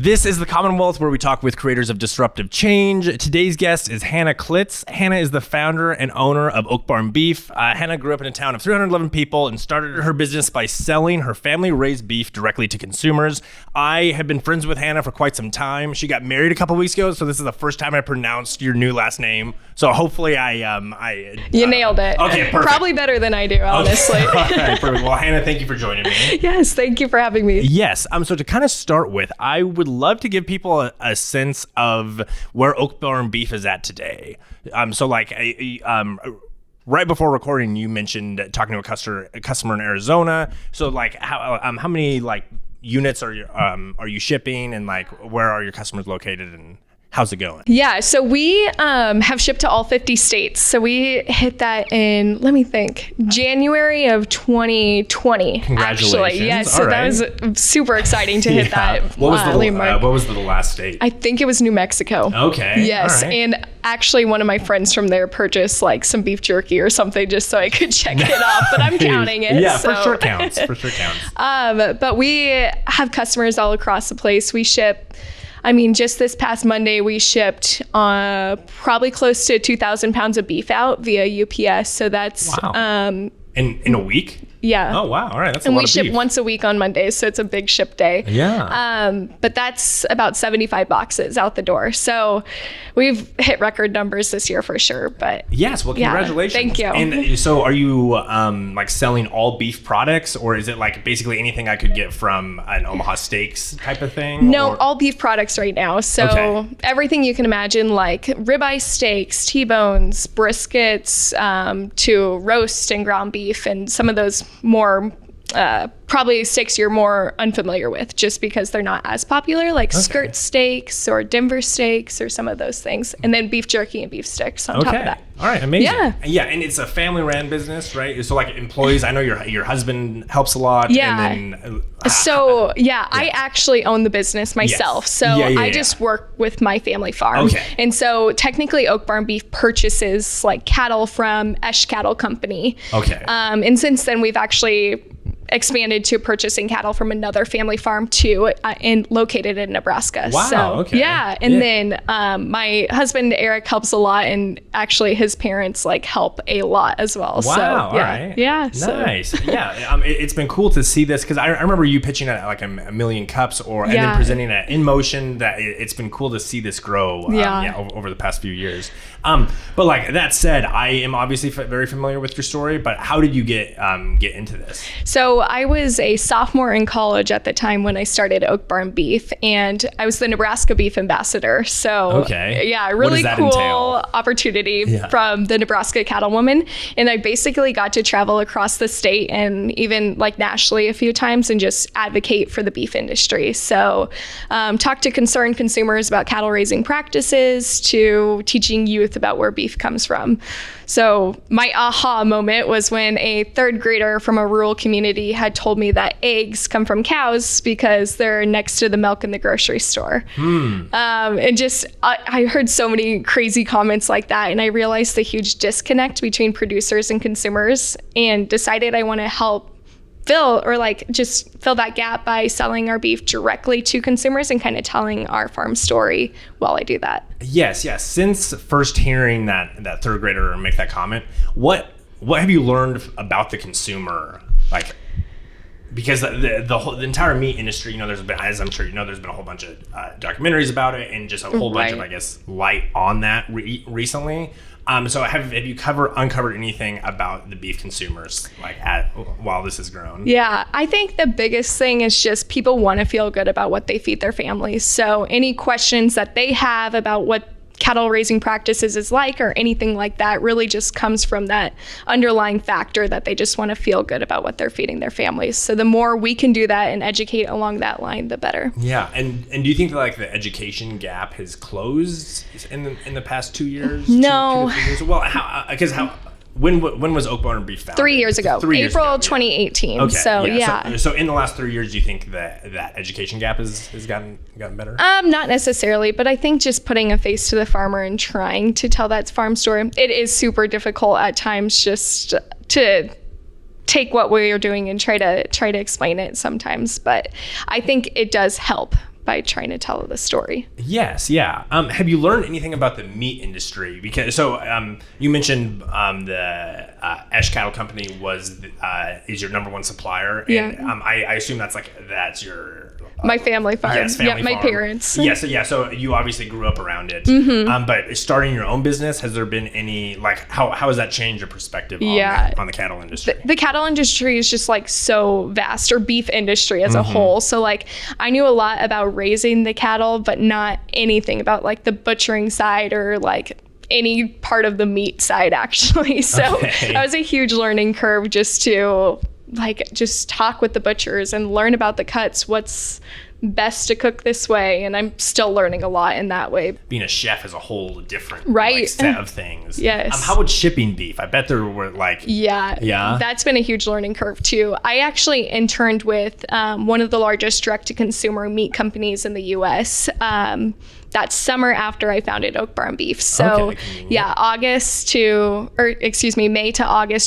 This is the Commonwealth, where we talk with creators of disruptive change. Today's guest is Hannah Klitz. Hannah is the founder and owner of Oak Barn Beef. Hannah grew up in a town of 311 people and started her business by selling her family-raised beef directly to consumers. I have been friends with Hannah for quite some time. She got married a couple weeks ago, so this is the first time I pronounced your new last name. So hopefully You nailed it. Okay, perfect. Probably better than I do, honestly. Okay. All right, perfect. Well, Hannah, thank you for joining me. Yes, thank you for having me. Yes. So to kind of start with, I would love to give people a sense of where Oak Barn Beef is at today. Right before recording, you mentioned talking to a customer in Arizona. So how many units are you shipping, and where are your customers located, and how's it going? Yeah, so we have shipped to all 50 states. So we hit that in, let me think, January of 2020. Congratulations. Actually. Yes, so that was super exciting to hit that. What was the last state? I think it was New Mexico. Okay. Yes, all right. and actually one of my friends from there purchased some beef jerky or something just so I could check it off, but I'm counting it. Yeah, so. for sure counts. But we have customers all across the place. We ship, just this past Monday, we shipped probably close to 2,000 pounds of beef out via UPS. So that's... Wow. In a week? Yeah. Oh, wow. All right. That's a lot of beef. And we ship once a week on Mondays, so it's a big ship day. Yeah. But that's about 75 boxes out the door. So we've hit record numbers this year for sure. But yes. Well, congratulations. Thank you. And so are you selling all beef products, or is it basically anything I could get from an Omaha Steaks type of thing? No, all beef products right now. So everything you can imagine, like ribeye steaks, T-bones, briskets, to roast and ground beef, and some of those more probably steaks you're more unfamiliar with just because they're not as popular, like skirt steaks or Denver steaks or some of those things. And then beef jerky and beef sticks on top of that. All right, amazing. Yeah, and it's a family-ran business, right? So employees, I know your husband helps a lot. Yeah. And then, I actually own the business myself. Yes. So I just work with my family farm. Okay. And so technically Oak Barn Beef purchases cattle from Esch Cattle Company. Okay. And since then we've actually expanded to purchasing cattle from another family farm too, and located in Nebraska. Wow. So, okay. Yeah. And then my husband Eric helps a lot, and actually his parents help a lot as well. Wow. So, all right. Yeah. Nice. Yeah. It's been cool to see this, because I remember you pitching at a million cups, and then presenting it in motion. That it's been cool to see this grow. Over the past few years. But that said, I am obviously very familiar with your story. But how did you get into this? So I was a sophomore in college at the time when I started Oak Barn Beef, and I was the Nebraska Beef Ambassador. So really cool opportunity from the Nebraska Cattlewoman. And I basically got to travel across the state and even nationally a few times and just advocate for the beef industry. So talk to concerned consumers about cattle raising practices to teaching youth about where beef comes from. So my aha moment was when a third grader from a rural community had told me that eggs come from cows because they're next to the milk in the grocery store. And just, I heard so many crazy comments like that, and I realized the huge disconnect between producers and consumers, and decided I want to help fill that gap by selling our beef directly to consumers and kind of telling our farm story while I do that. Yes. Since first hearing that third grader make that comment, what have you learned about the consumer? Because the entire meat industry, there's been, as I'm sure you know, there's been a whole bunch of documentaries about it, and just a whole bunch of, light on that recently. So have you uncovered anything about the beef consumers while this has grown? Yeah, I think the biggest thing is just people want to feel good about what they feed their families. So any questions that they have about what cattle raising practices is or anything like that really just comes from that underlying factor that they just want to feel good about what they're feeding their families. So the more we can do that and educate along that line, the better. Yeah. And do you think that the education gap has closed in the past 2 years? No. 2 to 3 years? Well, when was Oak Barn Beef founded? 3 years ago. April 2018. Okay. So So in the last 3 years, do you think that education gap has gotten better? Not necessarily, but I think just putting a face to the farmer and trying to tell that farm story, it is super difficult at times just to take what we're doing and try to explain it sometimes. But I think it does help by trying to tell the story. Yes, yeah. Have you learned anything about the meat industry? Because you mentioned the Esh Cattle Company is your number one supplier, and I assume that's your my family farm. Yes, family my farm. Parents. Yes, yeah. So you obviously grew up around it. But starting your own business, has there been any how has that changed your perspective on the cattle industry? The cattle industry is just so vast, or beef industry as a whole. So I knew a lot about raising the cattle, but not anything about the butchering side or any part of the meat side, actually. So that was a huge learning curve, just to just talk with the butchers and learn about the cuts, what's best to cook this way. And I'm still learning a lot in that way. Being a chef is a whole different set of things. Yes. How about shipping beef? I bet there were Yeah, that's been a huge learning curve too. I actually interned with one of the largest direct-to-consumer meat companies in the U.S. That summer after I founded Oak Barn Beef. So May to August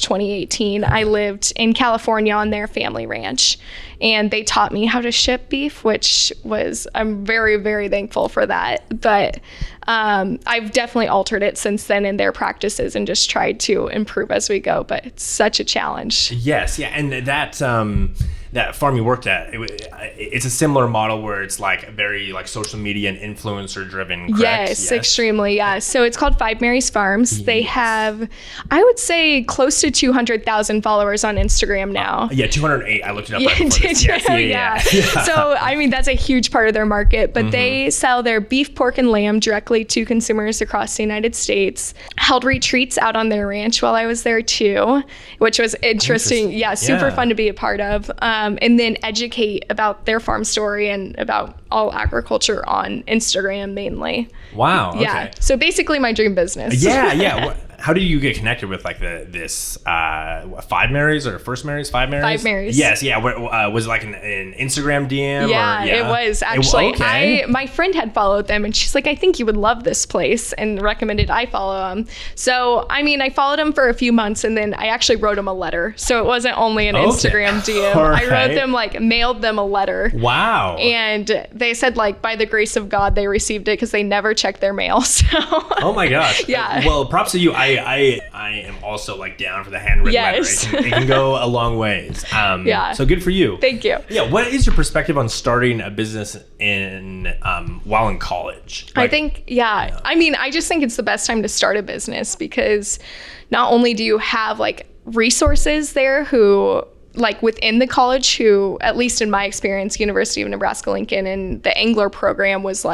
2018, I lived in California on their family ranch, and they taught me how to ship beef, which I'm very, very thankful for that. But I've definitely altered it since then in their practices and just tried to improve as we go. But it's such a challenge. Yes, yeah, and that farm you worked at, it's a similar model where it's very social media and influencer driven, correct? Yes, extremely, yeah. So it's called Five Mary's Farms. Yes. They have, I would say, close to 200,000 followers on Instagram now. 208. I looked it up right before this. Yes, So, that's a huge part of their market, but they sell their beef, pork, and lamb directly to consumers across the United States. Held retreats out on their ranch while I was there too, which was interesting. Yeah, super fun to be a part of. And then educate about their farm story and about all agriculture on Instagram mainly. Wow. Okay. Yeah. So basically my dream business. Yeah. How do you get connected with this Five Marys or First Marys? Five Marys? Five Marys. Yes. Yeah. Was it an Instagram DM? Yeah, it was actually. My friend had followed them, and she's like, I think you would love this place, and recommended I follow them. So, I followed them for a few months, and then I actually wrote them a letter. So it wasn't only an Instagram DM. Right. I wrote them, mailed them a letter. Wow. And they said, by the grace of God, they received it because they never checked their mail. So. Oh my gosh. Yeah. Well, props to you. I am also down for the handwritten letter. It can go a long ways. So good for you. Thank you. Yeah. What is your perspective on starting a business while in college? I think, I just think it's the best time to start a business, because not only do you have resources there who within the college who, at least in my experience, University of Nebraska-Lincoln and the Angler program was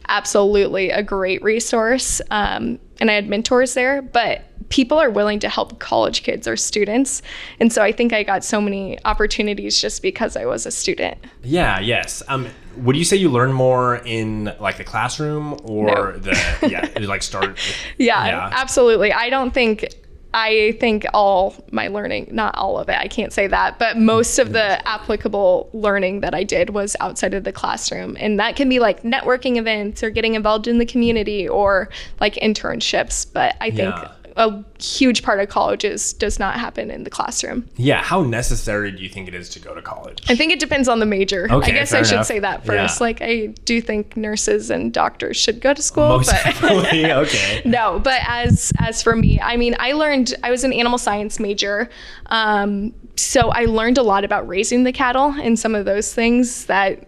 absolutely a great resource. And I had mentors there, but people are willing to help college kids or students. And so I think I got so many opportunities just because I was a student. Yeah, yes. Would you say you learn more in the classroom or start? Yeah, absolutely. I think all my learning, not all of it, I can't say that, but most of the applicable learning that I did was outside of the classroom. And that can be networking events or getting involved in the community or internships. But I think a huge part of college does not happen in the classroom. Yeah. How necessary do you think it is to go to college? I think it depends on the major. Okay, I guess I should say that first. Yeah. I do think nurses and doctors should go to school. Most definitely. Okay. No, but as for me, I was an animal science major. So I learned a lot about raising the cattle and some of those things that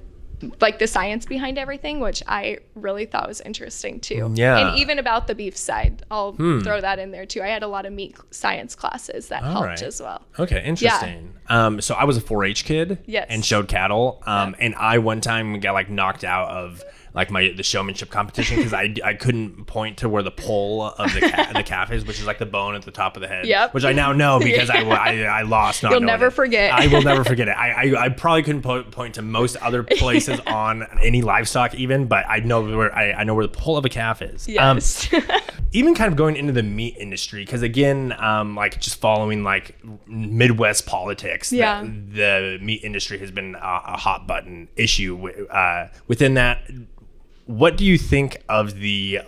the science behind everything, which I really thought was interesting too. Yeah. And even about the beef side, I'll throw that in there too. I had a lot of meat science classes that helped as well. Okay, interesting. Yeah. So I was a 4-H kid and showed cattle. And I one time got knocked out of the showmanship competition because I couldn't point to where the pole of the calf is, which is the bone at the top of the head. Yep. Which I now know because I lost. You'll never forget. I will never forget it. I probably couldn't point to most other places on any livestock even, but I know where the pole of a calf is. Yes. Even kind of going into the meat industry, because again, just following Midwest politics, the meat industry has been a hot button issue within that. What do you think of the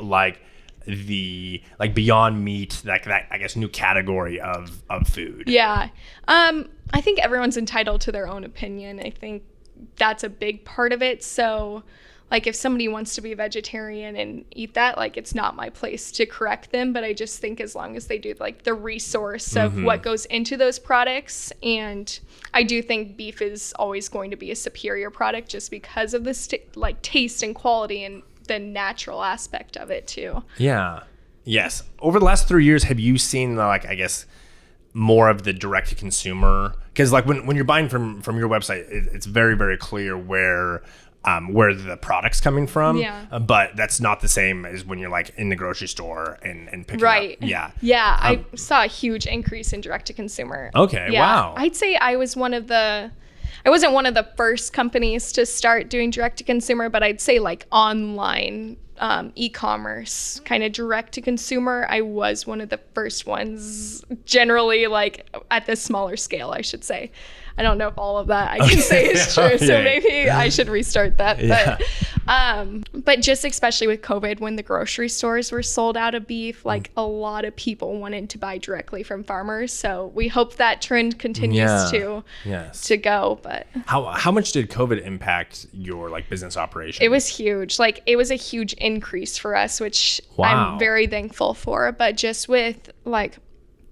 Beyond Meat, that I guess new category of food? Yeah. I think everyone's entitled to their own opinion. I think that's a big part of it. So like if somebody wants to be vegetarian and eat that, like it's not my place to correct them, but I just think as long as they do like the resource of what goes into those products, and I do think beef is always going to be a superior product just because of the like taste and quality and the natural aspect of it too. Yeah. Yes. Over the last 3 years, have you seen like, I guess, more of the direct to consumer? Because like when you're buying from your website, it's very, very clear where the product's coming from, but that's not the same as when you're like in the grocery store and picking up. Yeah. I saw a huge increase in direct to consumer. Okay. Yeah. Wow. I'd say I wasn't one of the first companies to start doing direct to consumer, but I'd say like online e-commerce kind of direct to consumer, I was one of the first ones, generally like at the smaller scale, I should say. I don't know if all of that I can say is true, so maybe I should restart that. But just especially with COVID, when the grocery stores were sold out of beef, like a lot of people wanted to buy directly from farmers. So we hope that trend continues to go. But how much did COVID impact your like business operation? It was huge. Like it was a huge increase for us, which I'm very thankful for. But just with like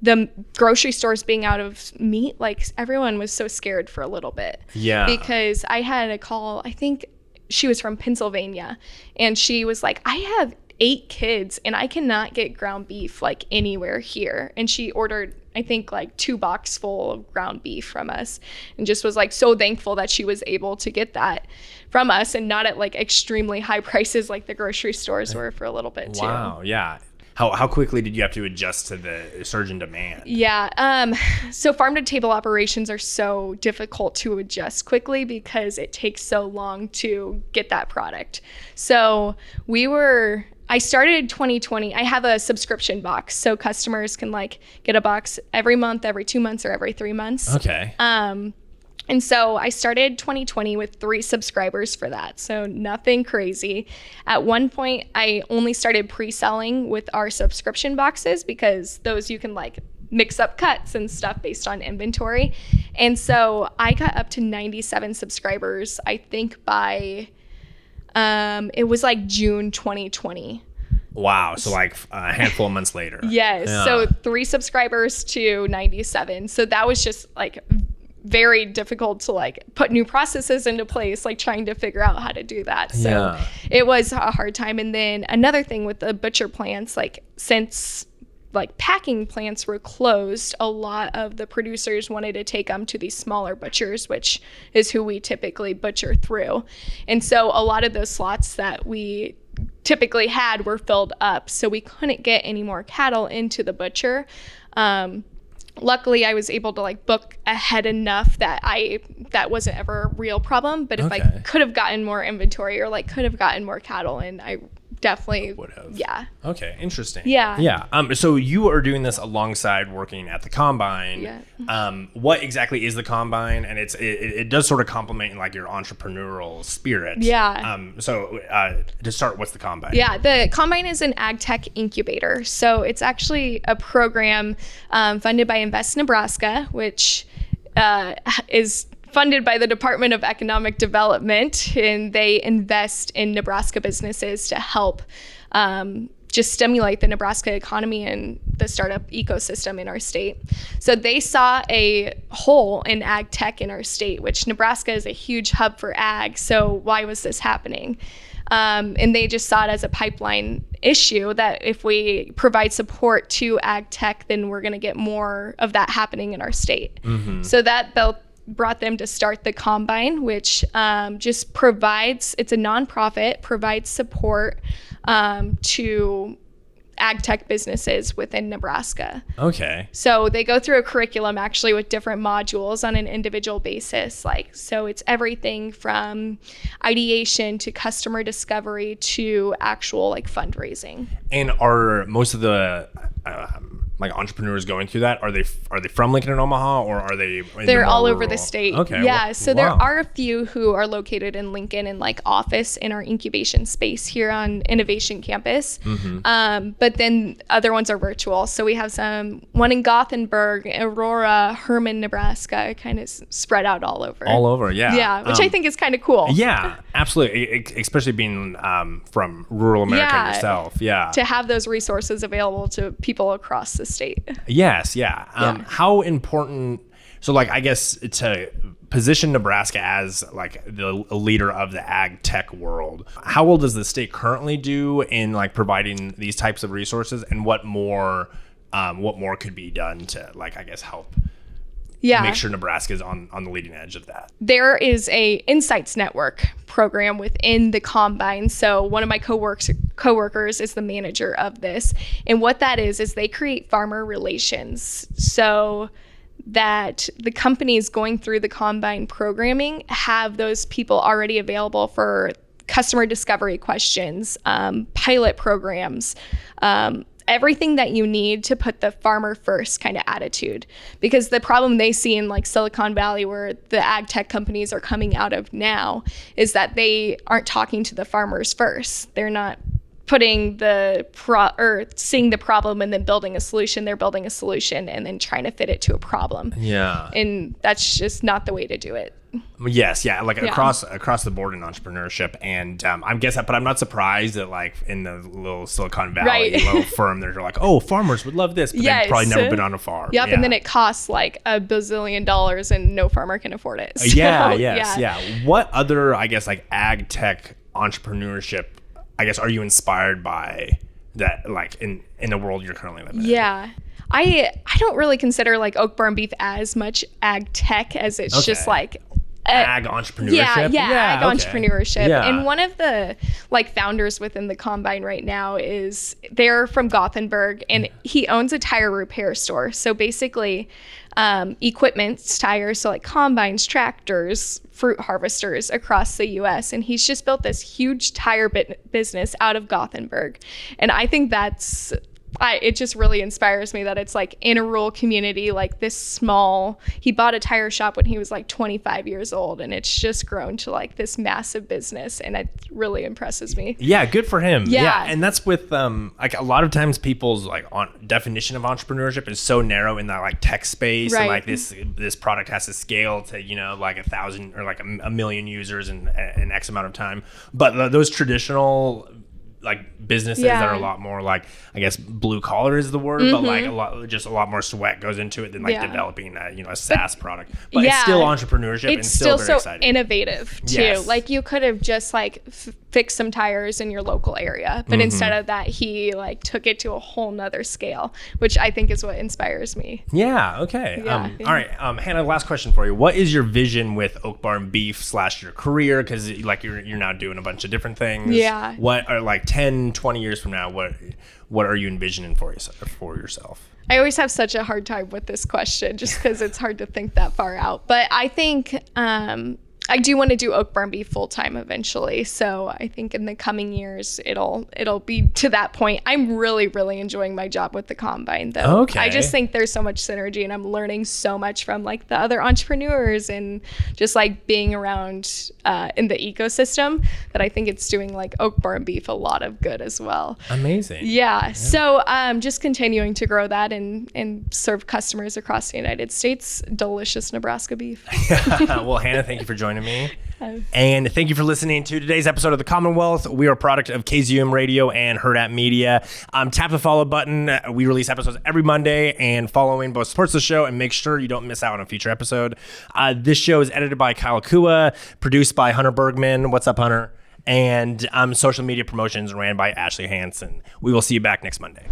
the grocery stores being out of meat, like everyone was so scared for a little bit. Yeah. Because I had a call, I think she was from Pennsylvania, and she was like, I have 8 kids and I cannot get ground beef like anywhere here. And she ordered, I think like 2 boxes full of ground beef from us, and just was like so thankful that she was able to get that from us and not at like extremely high prices like the grocery stores were for a little bit too. Wow. Yeah. How quickly did you have to adjust to the surge in demand? Yeah. So farm to table operations are so difficult to adjust quickly because it takes so long to get that product. So I started 2020. I have a subscription box, so customers can like get a box every month, every 2 months, or every 3 months. Okay. And so I started 2020 with 3 subscribers for that. So nothing crazy. At one point, I only started pre-selling with our subscription boxes because those you can like mix up cuts and stuff based on inventory. And so I got up to 97 subscribers, I think by, it was like June 2020. Wow. So like a handful of months later. Yes. Yeah. So 3 subscribers to 97. So that was just like very difficult to like put new processes into place, like trying to figure out how to do that. So it was a hard time. And then another thing with the butcher plants, like since like packing plants were closed, a lot of the producers wanted to take them to these smaller butchers, which is who we typically butcher through. And so a lot of those slots that we typically had were filled up, so we couldn't get any more cattle into the butcher. Luckily, I was able to like book ahead enough that that wasn't ever a real problem. But if I could have gotten more inventory or like could have gotten more cattle in, I definitely would have. Yeah. Okay. Interesting. Yeah. Yeah. So you are doing this alongside working at the Combine. Yeah. What exactly is the Combine? And it does sort of complement like your entrepreneurial spirit. Yeah. So to start, what's the Combine? Yeah. The Combine is an ag tech incubator. So it's actually a program funded by Invest Nebraska, which is funded by the Department of Economic Development, and they invest in Nebraska businesses to help just stimulate the Nebraska economy and the startup ecosystem in our state. So they saw a hole in ag tech in our state, which Nebraska is a huge hub for ag. So why was this happening? And they just saw it as a pipeline issue that if we provide support to ag tech, then we're going to get more of that happening in our state. Mm-hmm. So that brought them to start the Combine, which just provides, it's a nonprofit, provides support to ag tech businesses within Nebraska. Okay. So they go through a curriculum actually with different modules on an individual basis. So it's everything from ideation to customer discovery to actual like fundraising. And are most of the entrepreneurs going through that? Are they from Lincoln and Omaha, or are they? They're all over the state. Okay. Yeah. So there are a few who are located in Lincoln and like office in our incubation space here on Innovation Campus. But then other ones are virtual. So we have one in Gothenburg, Aurora, Herman, Nebraska, kind of spread out all over. All over. Yeah. Yeah. Which I think is kind of cool. Yeah, absolutely. Especially being from rural America yourself. Yeah. To have those resources available to people across the state. Yes. Yeah. How important, so like, I guess to position Nebraska as like the leader of the ag tech world, how well does the state currently do in like providing these types of resources, and what more could be done to like, I guess, help make sure Nebraska is on the leading edge of that? There is a Insights Network program within the Combine. So one of my coworkers is the manager of this. And what that is they create farmer relations so that the companies going through the Combine programming have those people already available for customer discovery questions, pilot programs, everything that you need to put the farmer first kind of attitude. Because the problem they see in like Silicon Valley, where the ag tech companies are coming out of now, is that they aren't talking to the farmers first. They're not putting seeing the problem and then building a solution. They're building a solution and then trying to fit it to a problem. Yeah. And that's just not the way to do it. Yes, yeah, like across the board in entrepreneurship, and I'm guessing, but I'm not surprised that like in the little Silicon Valley little firm, they're like, oh, farmers would love this, but they've probably never been on a farm. Yep, and then it costs like $1 bazillion, and no farmer can afford it. So, yeah. What other, I guess, like ag tech entrepreneurship, I guess, are you inspired by that, like in the world you're currently living in? Yeah. I don't really consider like Oak Barn Beef as much ag tech as it's just like ag entrepreneurship. Yeah, ag entrepreneurship. Yeah. And one of the like founders within the Combine right now they're from Gothenburg, and he owns a tire repair store. So basically equipment, tires, so like combines, tractors, fruit harvesters across the US. And he's just built this huge tire business out of Gothenburg. And I think it just really inspires me that it's like in a rural community, like this small. He bought a tire shop when he was like 25 years old, and it's just grown to like this massive business, and it really impresses me. Yeah, good for him. Yeah, and that's with like a lot of times people's like definition of entrepreneurship is so narrow in that like tech space, and like this product has to scale to like 1,000 or like a million users in an X amount of time. But those traditional like businesses that are a lot more like, I guess blue collar is the word, but like a lot more sweat goes into it than like developing a SaaS product. But it's still entrepreneurship, and still very so exciting. Innovative too. Yes. Like you could have just like fixed some tires in your local area, but instead of that, he like took it to a whole nother scale, which I think is what inspires me. Yeah. Okay. All right, Hannah, last question for you. What is your vision with Oak Barn Beef / your career? Because like you're now doing a bunch of different things. Yeah. What are like 10, 20 years from now, what are you envisioning for yourself? I always have such a hard time with this question just because it's hard to think that far out. But I think I do want to do Oak Barn Beef full time eventually. So I think in the coming years, it'll be to that point. I'm really, really enjoying my job with the Combine though. Okay. I just think there's so much synergy, and I'm learning so much from like the other entrepreneurs and just like being around in the ecosystem, that I think it's doing like Oak Barn Beef a lot of good as well. Amazing. Yeah. So just continuing to grow that and serve customers across the United States delicious Nebraska beef. Well, Hannah, thank you for joining me. And thank you for listening to today's episode of the Commonwealth. We are a product of KZUM Radio and Herd at Media. Tap the follow button. We release episodes every Monday, and following both supports the show and make sure you don't miss out on a future episode. This show is edited by Kyle Kua, produced by Hunter Bergman. What's up, Hunter? And social media promotions ran by Ashley Hansen. We will see you back next Monday.